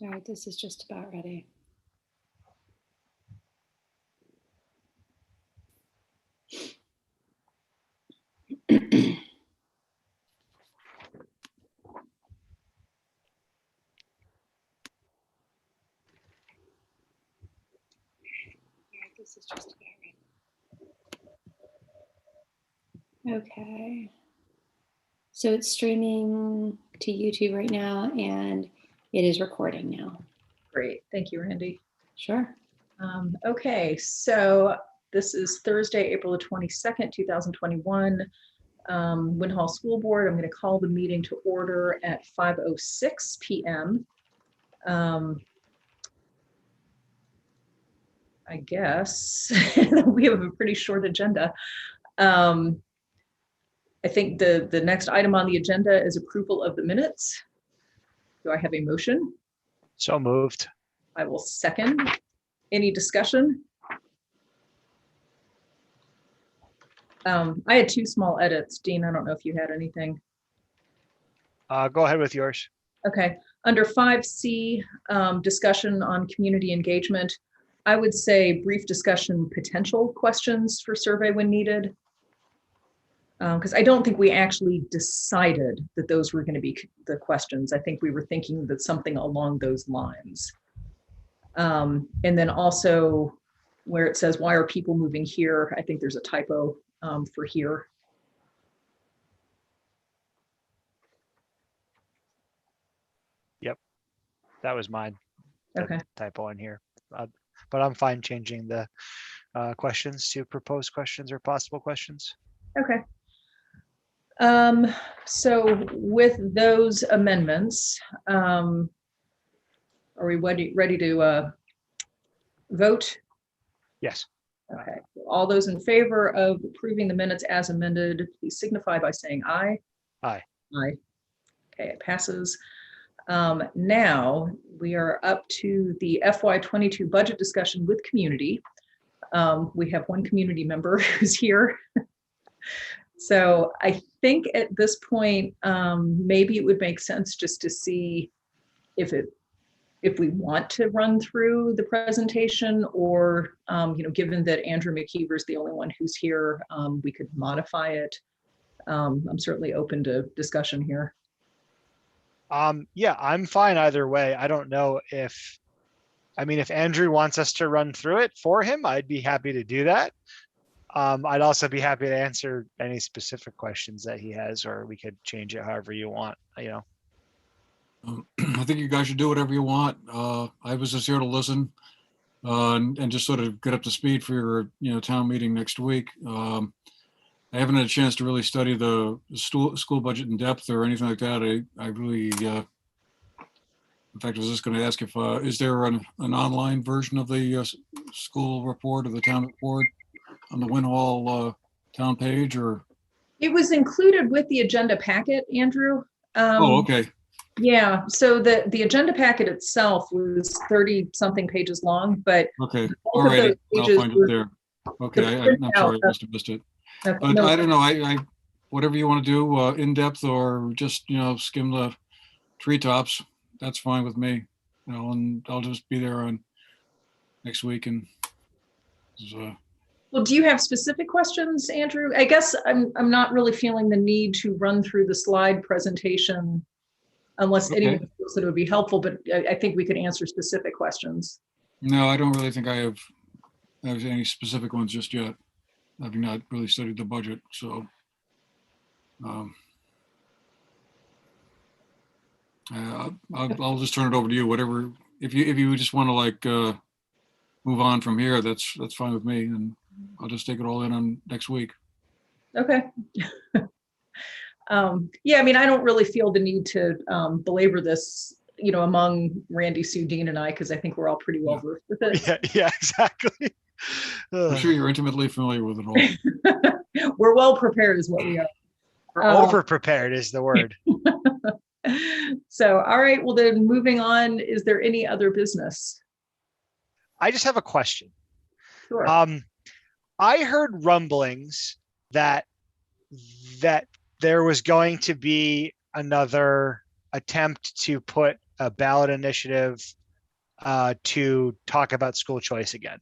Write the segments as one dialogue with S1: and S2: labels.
S1: All right, this is just about ready. This is just about ready. Okay. So it's streaming to YouTube right now, and it is recording now.
S2: Great. Thank you, Randy.
S1: Sure.
S2: Okay, so this is Thursday, April the 22nd, 2021. Winhall School Board, I'm going to call the meeting to order at 5:06 p.m. I guess we have a pretty short agenda. I think the next item on the agenda is approval of the minutes. Do I have a motion?
S3: So moved.
S2: I will second. Any discussion? I had two small edits. Dean, I don't know if you had anything.
S3: Go ahead with yours.
S2: Okay, under 5C, discussion on community engagement, I would say brief discussion, potential questions for survey when needed. Because I don't think we actually decided that those were going to be the questions. I think we were thinking that something along those lines. And then also where it says, why are people moving here? I think there's a typo for here.
S3: Yep, that was mine.
S2: Okay.
S3: Typo in here, but I'm fine changing the questions to proposed questions or possible questions.
S2: Okay. So with those amendments, are we ready to vote?
S3: Yes.
S2: Okay. All those in favor of approving the minutes as amended, please signify by saying aye.
S3: Aye.
S2: Aye. Okay, it passes. Now we are up to the FY22 budget discussion with community. We have one community member who's here. So I think at this point, maybe it would make sense just to see if we want to run through the presentation, or given that Andrew McKeever is the only one who's here, we could modify it. I'm certainly open to discussion here.
S3: Yeah, I'm fine either way. I don't know if Andrew wants us to run through it for him, I'd be happy to do that. I'd also be happy to answer any specific questions that he has, or we could change it however you want, I
S4: think you guys should do whatever you want. I was just here to listen and just sort of get up to speed for your town meeting next week. I haven't had a chance to really study the school budget in depth or anything like that. I really, in fact, I was just going to ask if, is there an online version of the school report or the town report on the Winhall town page, or?
S2: It was included with the agenda packet, Andrew.
S4: Oh, okay.
S2: Yeah, so the agenda packet itself was 30 something pages long, but
S4: okay, all right, I'll find it there. Okay, I'm sorry, I must have missed it. Okay, but no, I don't know, I whatever you want to do, in depth or just skim the treetops, that's fine with me. And I'll just be there on next week. And
S2: well, do you have specific questions, Andrew? I guess I'm not really feeling the need to run through the slide presentation unless anyone feels that it would be helpful, but I think we could answer specific questions.
S4: No, I don't really think I have any specific ones just yet. I've not really studied the budget, so I'll just turn it over to you. Whatever, if you just want to like move on from here, that's fine with me, and I'll just take it all in on next week.
S2: Okay. Yeah, I mean, I don't really feel the need to belabor this, among Randy, Sue, Dean, and I, because I think we're all pretty well versed with it.
S3: Yeah, exactly.
S4: I'm sure you're intimately familiar with it all.
S2: We're well prepared is what we are.
S3: We're over prepared is the word.
S2: So, all right, well then moving on, is there any other business?
S3: I just have a question.
S2: Sure.
S3: I heard rumblings that there was going to be another attempt to put a ballot initiative to talk about school choice again.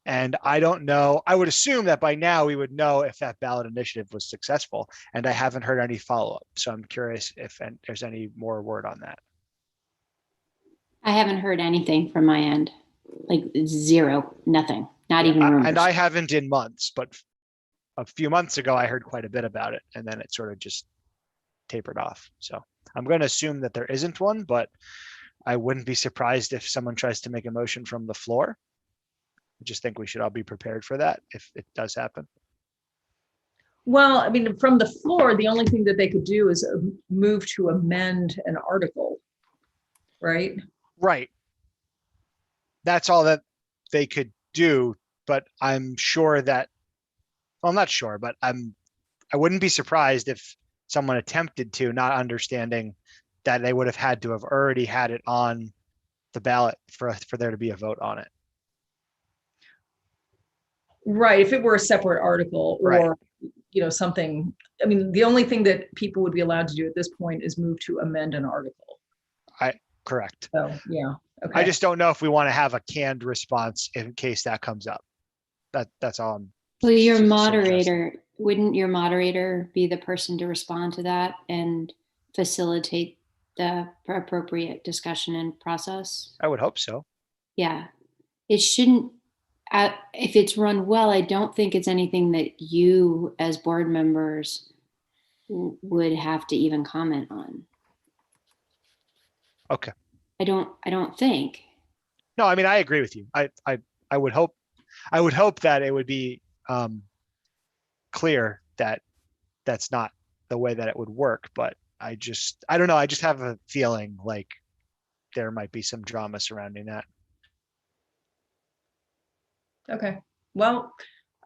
S3: And I don't know, I would assume that by now we would know if that ballot initiative was successful, and I haven't heard any follow-up. So I'm curious if there's any more word on that.
S1: I haven't heard anything from my end, like zero, nothing, not even rumors.
S3: And I haven't in months, but a few months ago, I heard quite a bit about it, and then it sort of just tapered off. So I'm going to assume that there isn't one, but I wouldn't be surprised if someone tries to make a motion from the floor. I just think we should all be prepared for that if it does happen.
S2: Well, I mean, from the floor, the only thing that they could do is move to amend an article, right?
S3: Right. That's all that they could do, but I'm sure that, well, I'm not sure, but I wouldn't be surprised if someone attempted to, not understanding that they would have had to have already had it on the ballot for there to be a vote on it.
S2: Right, if it were a separate article or,
S3: Right.
S2: Something, I mean, the only thing that people would be allowed to do at this point is move to amend an article.
S3: Correct.
S2: So, yeah, okay.
S3: I just don't know if we want to have a canned response in case that comes up. That's all I'm
S1: Well, your
S3: suggesting.
S1: moderator, wouldn't your moderator be the person to respond to that and facilitate the appropriate discussion and process?
S3: I would hope so.
S1: Yeah, it shouldn't, if it's run well, I don't think it's anything that you as board members would have to even comment on.
S3: Okay.
S1: I don't think.
S3: No, I mean, I agree with you. I would hope that it would be clear that that's not the way that it would work, but I don't know. I just have a feeling like there might be some drama surrounding that.
S2: Okay, well,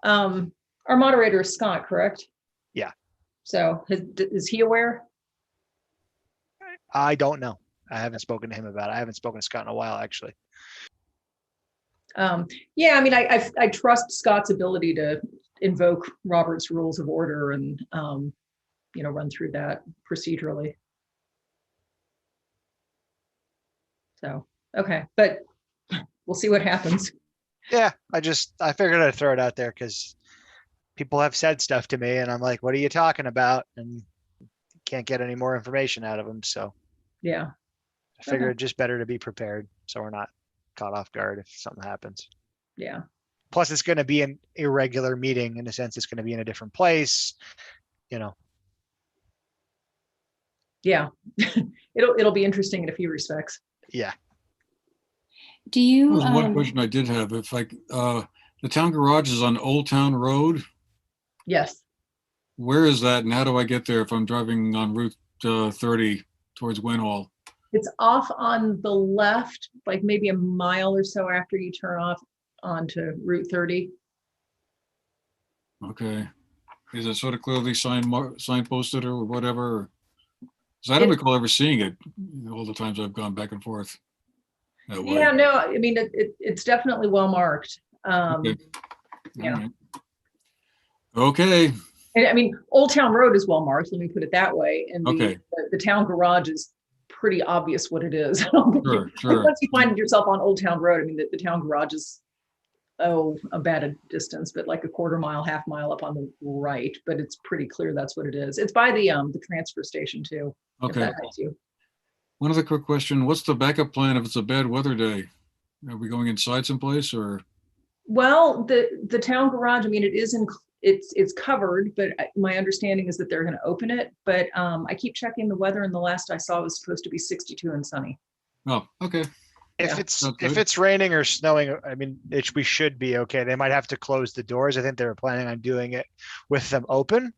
S2: our moderator is Scott, correct?
S3: Yeah.
S2: So is he aware?
S3: I don't know. I haven't spoken to him about it. I haven't spoken to Scott in a while, actually.
S2: Yeah, I mean, I trust Scott's ability to invoke Robert's Rules of Order and, run through that procedurally. So, okay, but we'll see what happens.
S3: Yeah, I figured I'd throw it out there because people have said stuff to me and I'm like, what are you talking about? And can't get any more information out of them. So
S2: Yeah.
S3: I figured just better to be prepared so we're not caught off guard if something happens.
S2: Yeah.
S3: Plus it's going to be an irregular meeting in a sense. It's going to be in a different place,
S2: Yeah. It'll be interesting in a few respects.
S3: Yeah.
S1: Do you?
S4: There's one question I did have. If the town garage is on Old Town Road,
S2: Yes.
S4: where is that and how do I get there if I'm driving on Route 30 towards Winhall?
S2: It's off on the left, like maybe a mile or so after you turn off onto Route 30.
S4: Okay. Is it sort of clearly signposted or whatever? Because I don't recall ever seeing it all the times I've gone back and forth that way.
S2: Yeah, no, I mean, it's definitely well marked.
S4: Okay.
S2: Yeah.
S4: All right. Okay.
S2: And I mean, Old Town Road is well marked, let me put it that way. And
S4: Okay.
S2: the town garage is pretty obvious what it is.
S4: Sure.
S2: Once you find yourself on Old Town Road, I mean, the town garage is, about a distance, but like a quarter mile, half mile up on the right, but it's pretty clear that's what it is. It's by the transfer station too. If
S4: Okay.
S2: that helps you.
S4: One other quick question. What's the backup plan if it's a bad weather day? Are we going inside someplace or?
S2: Well, the town garage, I mean, it's covered, but my understanding is that they're going to open it. But I keep checking the weather, and the last I saw was supposed to be 62 and sunny.
S4: Oh, okay.
S2: Yeah.
S3: If it's raining or snowing, I mean, we should be okay. They might have to close the doors. I think they were planning on doing it with them open,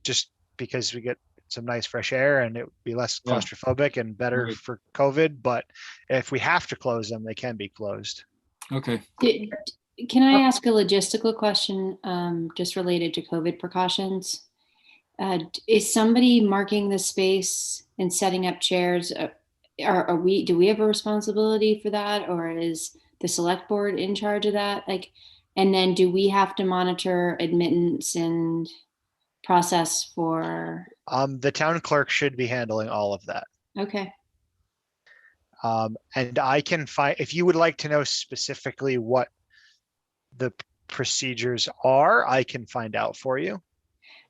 S3: just because we get some nice fresh air and it would be less claustrophobic and better for COVID. But if we have to close them, they can be closed.
S4: Okay.
S1: Can I ask a logistical question just related to COVID precautions? Is somebody marking the space and setting up chairs? Do we have a responsibility for that, or is the select board in charge of that? And then do we have to monitor admittance and process for?
S3: The town clerk should be handling all of that.
S1: Okay.
S3: And I can find, if you would like to know specifically what the procedures are, I can find out for you.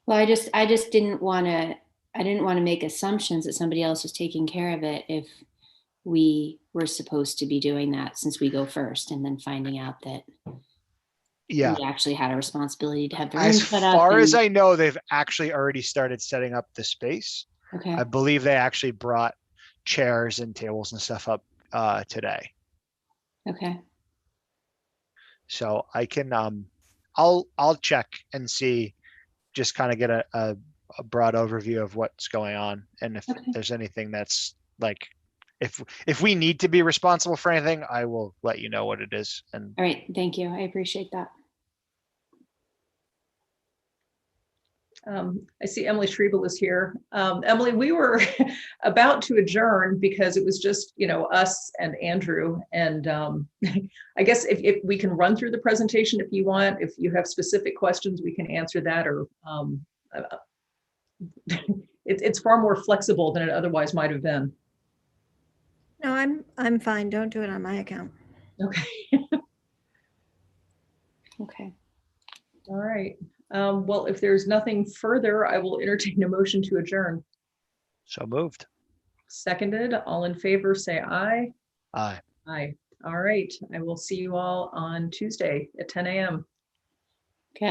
S1: Well, I just didn't want to, I didn't want to make assumptions that somebody else was taking care of it if we were supposed to be doing that, since we go first, and then finding out that
S3: Yeah.
S1: we actually had a responsibility to have the room
S3: As
S1: set up.
S3: far as
S1: and-
S3: I know, they've actually already started setting up the space.
S1: Okay,
S3: I believe they actually brought chairs and tables and stuff up today.
S1: okay,
S3: So I can I'll check and see, just kind of get a broad overview of what's going on, and if
S1: Okay.
S3: there's anything that's like, if we need to be responsible for anything, I will let you know what it is. And
S1: all right, thank you, I appreciate that.
S2: I see Emily Schriebel is here. Emily, we were about to adjourn because it was just, us and Andrew. And I guess if we can run through the presentation if you want, if you have specific questions, we can answer that, or it's far more flexible than it otherwise might have been.
S5: No, I'm fine. Don't do it on my account.
S2: Okay.
S1: Okay,
S2: All right. Well, if there's nothing further, I will entertain a motion to adjourn.
S3: so moved.
S2: Seconded, all in favor, say aye.
S3: Aye.
S2: Aye. All right. I will see you all on Tuesday at 10 a.m.